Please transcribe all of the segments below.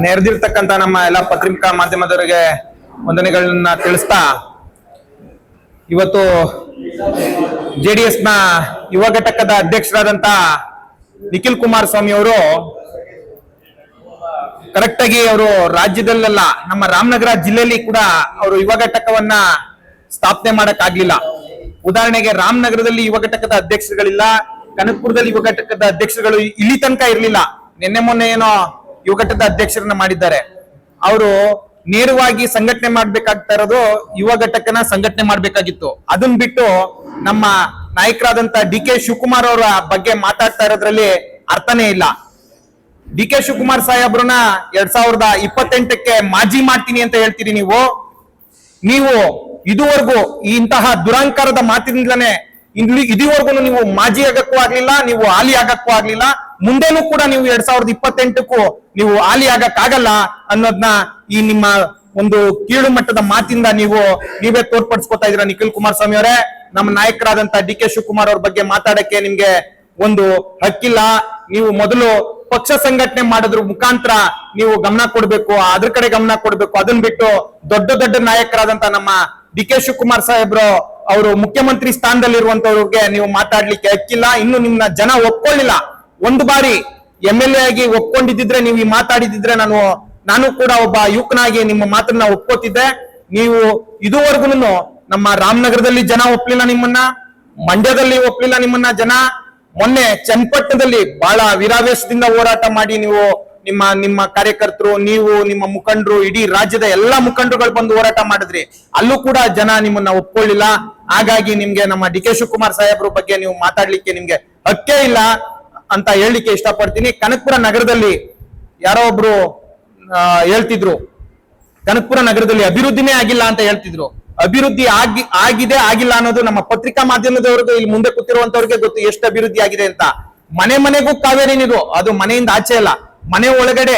ನೆರೆದಿರ್ತಕ್ಕಂತ ನಮ್ಮ ಎಲ್ಲ ಪತ್ರಿಕಾ ಮಾಧ್ಯಮದವರಿಗೆ ವಂದನೆಗಳನ್ನ ತಿಳಿಸ್ತಾ ಇವತ್ತು ಜೆಡಿಎಸ್ ನ ಯುವ ಘಟಕದ ಅಧ್ಯಕ್ಷರಾದಂತ ನಿಖಿಲ್ ಕುಮಾರಸ್ವಾಮಿ ಅವರು ಕರೆಕ್ಟ್ ಆಗಿ ಅವರು ರಾಜ್ಯದಲ್ಲೆಲ್ಲ ನಮ್ಮ ರಾಮನಗರ ಜಿಲ್ಲೆಯಲ್ಲಿ ಕೂಡ ಅವರು ಯುವ ಘಟಕವನ್ನ ಸ್ಥಾಪನೆ ಮಾಡಕ್ ಆಗ್ಲಿಲ್ಲ. ಉದಾಹರಣೆಗೆ ರಾಮನಗರದಲ್ಲಿ ಯುವ ಘಟಕದ ಅಧ್ಯಕ್ಷರುಗಳಿಲ್ಲ, ಕನಕಪುರದಲ್ಲಿ ಯುವ ಘಟಕದ ಅಧ್ಯಕ್ಷರುಗಳು ಇಲ್ಲಿ ತನಕ ಇರ್ಲಿಲ್ಲ. ನಿನ್ನೆ ಮೊನ್ನೆ ಏನೋ ಯುವ ಘಟಕದ ಅಧ್ಯಕ್ಷರನ್ನ ಮಾಡಿದ್ದಾರೆ. ಅವರು ನೇರವಾಗಿ ಸಂಘಟನೆ ಮಾಡ್ಬೇಕಾಗ್ತಾ ಇರೋದು ಯುವ ಘಟಕನ ಸಂಘಟನೆ ಮಾಡ್ಬೇಕಾಗಿತ್ತು. ಅದನ್ನ ಬಿಟ್ಟು ನಮ್ಮ ನಾಯಕರಾದಂತ ಡಿ ಕೆ ಶಿವಕುಮಾರ್ ಅವರ ಬಗ್ಗೆ ಮಾತಾಡ್ತಾ ಇರೋದ್ರಲ್ಲಿ ಅರ್ಥನೇ ಇಲ್ಲ. ಡಿ ಕೆ ಶಿವಕುಮಾರ್ ಸಾಹೇಬ್ರನ್ನ 2028ಕ್ಕೆ ಮಾಜಿ ಮಾಡ್ತೀನಿ ಅಂತ ಹೇಳ್ತೀರಿ. ನೀವು ಇದುವರೆಗೂ ಇಂತಹ ದುರಂಕಾರದ ಮಾತಿನಿಂದಲೇ ಇದುವರೆಗೂ ನೀವು ಮಾಜಿ ಆಗಕ್ಕೂ ಆಗ್ಲಿಲ್ಲ, ನೀವು ಹಾಲಿ ಆಗಕ್ಕೂ ಆಗ್ಲಿಲ್ಲ. ಮುಂದೆನೂ ಕೂಡ ನೀವು 2028ಕ್ಕೂ ನೀವು ಹಾಲಿ ಆಗಕ್ಕಾಗಲ್ಲ ಅನ್ನೋದನ್ನ ಈ ನಿಮ್ಮ ಒಂದು ಕೀಳು ಮಟ್ಟದ ಮಾತಿಂದ ನೀವೇ ತೋರ್ಪಡಿಸ್ಕೊತಾ ಇದೀರ. ನಿಖಿಲ್ ಕುಮಾರಸ್ವಾಮಿ ಅವರೇ, ನಮ್ಮ ನಾಯಕರಾದಂತ ಡಿ ಕೆ ಶಿವಕುಮಾರ್ ಅವ್ರ ಬಗ್ಗೆ ಮಾತಾಡಕ್ಕೆ ನಿಮ್ಗೆ ಒಂದು ಹಕ್ಕಿಲ್ಲ. ನೀವು ಮೊದಲು ಪಕ್ಷ ಸಂಘಟನೆ ಮಾಡೋದ್ರ ಮುಖಾಂತರ ನೀವು ಗಮನ ಕೊಡ್ಬೇಕು, ಅದ್ರ ಕಡೆ ಗಮನ ಕೊಡ್ಬೇಕು. ಅದನ್ನ ಬಿಟ್ಟು ದೊಡ್ಡ ನಾಯಕರಾದಂತ ನಮ್ಮ ಡಿ ಕೆ ಶಿವಕುಮಾರ್ ಸಾಹೇಬ್ರು ಅವರು ಮುಖ್ಯಮಂತ್ರಿ ಸ್ಥಾನದಲ್ಲಿರುವಂತವ್ರಿಗೆ ನೀವು ಮಾತಾಡ್ಲಿಕ್ಕೆ ಹಕ್ಕಿಲ್ಲ. ಇನ್ನು ನಿಮ್ನ ಜನ ಒಪ್ಕೊಳ್ಳಿಲ್ಲ. ಒಂದು ಬಾರಿ MLA ಆಗಿ ಒಪ್ಕೊಂಡಿದ್ದಿದ್ರೆ, ನೀವು ಈ ಮಾತಾಡಿದಿದ್ರೆ ನಾನು ಕೂಡ ಒಬ್ಬ ಯುವಕನಾಗಿ ನಿಮ್ಮ ಮಾತನ್ನ ಒಪ್ಕೋತಿದ್ದೆ. ನೀವು ಇದುವರೆಗೂ ನಮ್ಮ ರಾಮನಗರದಲ್ಲಿ ಜನ ಒಪ್ಲಿಲ್ಲ ನಿಮ್ಮನ್ನ, ಮಂಡ್ಯದಲ್ಲಿ ಒಪ್ಲಿಲ್ಲ ನಿಮ್ಮನ್ನ ಜನ. ಮೊನ್ನೆ ಚನ್ನಪಟ್ಟಣದಲ್ಲಿ ಬಹಳ ವೀರಾವೇಶದಿಂದ ಹೋರಾಟ ಮಾಡಿ ನೀವು ನಿಮ್ಮ ಕಾರ್ಯಕರ್ತರು, ನೀವು ನಿಮ್ಮ ಮುಖಂಡರು, ಇಡೀ ರಾಜ್ಯದ ಎಲ್ಲಾ ಮುಖಂಡರುಗಳು ಬಂದು ಹೋರಾಟ ಮಾಡಿದ್ರಿ. ಅಲ್ಲೂ ಕೂಡ ಜನ ನಿಮ್ಮನ್ನ ಒಪ್ಕೊಳ್ಳಿಲ್ಲ. ಹಾಗಾಗಿ ನಿಮ್ಗೆ ನಮ್ಮ ಡಿ ಕೆ ಶಿವಕುಮಾರ್ ಸಾಹೇಬ್ರ ಬಗ್ಗೆ ನೀವು ಮಾತಾಡ್ಲಿಕ್ಕೆ ನಿಮ್ಗೆ ಹಕ್ಕೇ ಇಲ್ಲ ಅಂತ ಹೇಳಲಿಕ್ಕೆ ಇಷ್ಟಪಡ್ತೀನಿ. ಕನಕಪುರ ನಗರದಲ್ಲಿ ಯಾರೋ ಒಬ್ರು ಹೇಳ್ತಿದ್ರು, ಕನಕಪುರ ನಗರದಲ್ಲಿ ಅಭಿವೃದ್ಧಿನೇ ಆಗಿಲ್ಲ ಅಂತ ಹೇಳ್ತಿದ್ರು. ಅಭಿವೃದ್ಧಿ ಆಗಿದೆ ಆಗಿಲ್ಲ ಅನ್ನೋದು ನಮ್ಮ ಪತ್ರಿಕಾ ಮಾಧ್ಯಮದವರೆಗೂ ಇಲ್ಲಿ ಮುಂದೆ ಕೂತಿರುವಂತವ್ರಿಗೆ ಗೊತ್ತು ಎಷ್ಟು ಅಭಿವೃದ್ಧಿ ಆಗಿದೆ ಅಂತ. ಮನೆಗೂ ಕಾವೇರಿ ನೀರು, ಅದು ಮನೆಯಿಂದ ಆಚೆ ಅಲ್ಲ, ಮನೆ ಒಳಗಡೆ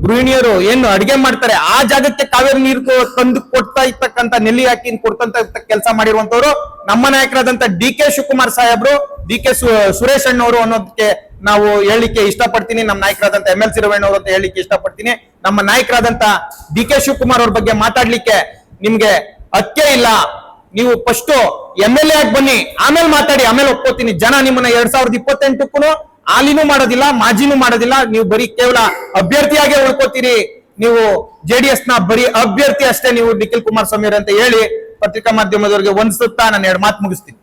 ಗೃಹಿಣಿಯರು ಏನು ಅಡಿಗೆ ಮಾಡ್ತಾರೆ ಆ ಜಾಗಕ್ಕೆ ಕಾವೇರಿ ನೀರು ತಂದು ಕೊಡ್ತಾ ಇರ್ತಕ್ಕಂಥ ನೆಲ್ಲಿ ಹಾಕಿ ಕೊಡ್ತಂತ ಕೆಲಸ ಮಾಡಿರುವಂತವ್ರು ನಮ್ಮ ನಾಯಕರಾದಂತ ಡಿ ಕೆ ಶಿವಕುಮಾರ್ ಸಾಹೇಬ್ರು, ಡಿ ಕೆ ಸುರೇಶ್ ಅಣ್ಣವರು ಅನ್ನೋದಕ್ಕೆ ನಾವು ಹೇಳಲಿಕ್ಕೆ ಇಷ್ಟಪಡ್ತೀನಿ. ನಮ್ಮ ನಾಯಕರಾದಂತ MLC ರವಣ್ಣವರು ಅಂತ ಹೇಳಲಿಕ್ಕೆ ಇಷ್ಟಪಡ್ತೀನಿ. ನಮ್ಮ ನಾಯಕರಾದಂತ ಡಿ ಕೆ ಶಿವಕುಮಾರ್ ಅವ್ರ ಬಗ್ಗೆ ಮಾತಾಡ್ಲಿಕ್ಕೆ ನಿಮ್ಗೆ ಹಕ್ಕೇ ಇಲ್ಲ. ನೀವು ಫಸ್ಟ್ MLA ಆಗಿ ಬನ್ನಿ, ಆಮೇಲೆ ಮಾತಾಡಿ, ಆಮೇಲೆ ಒಪ್ಕೋತೀನಿ. ಜನ ನಿಮ್ಮನ್ನ 2028ಕ್ಕೂ ಹಾಲಿನೂ ಮಾಡೋದಿಲ್ಲ, ಮಾಜಿನೂ ಮಾಡೋದಿಲ್ಲ. ನೀವು ಬರೀ ಕೇವಲ ಅಭ್ಯರ್ಥಿಯಾಗೆ ಉಳ್ಕೋತೀರಿ. ನೀವು JDS ನ ಬರೀ ಅಭ್ಯರ್ಥಿ ಅಷ್ಟೇ ನೀವು ನಿಖಿಲ್ ಕುಮಾರಸ್ವಾಮಿ ಅಂತ ಹೇಳಿ ಪತ್ರಿಕಾ ಮಾಧ್ಯಮದವರಿಗೆ ವಂದಿಸುತ್ತಾ ನಾನು 2 ಮಾತು ಮುಗಿಸ್ತೀನಿ.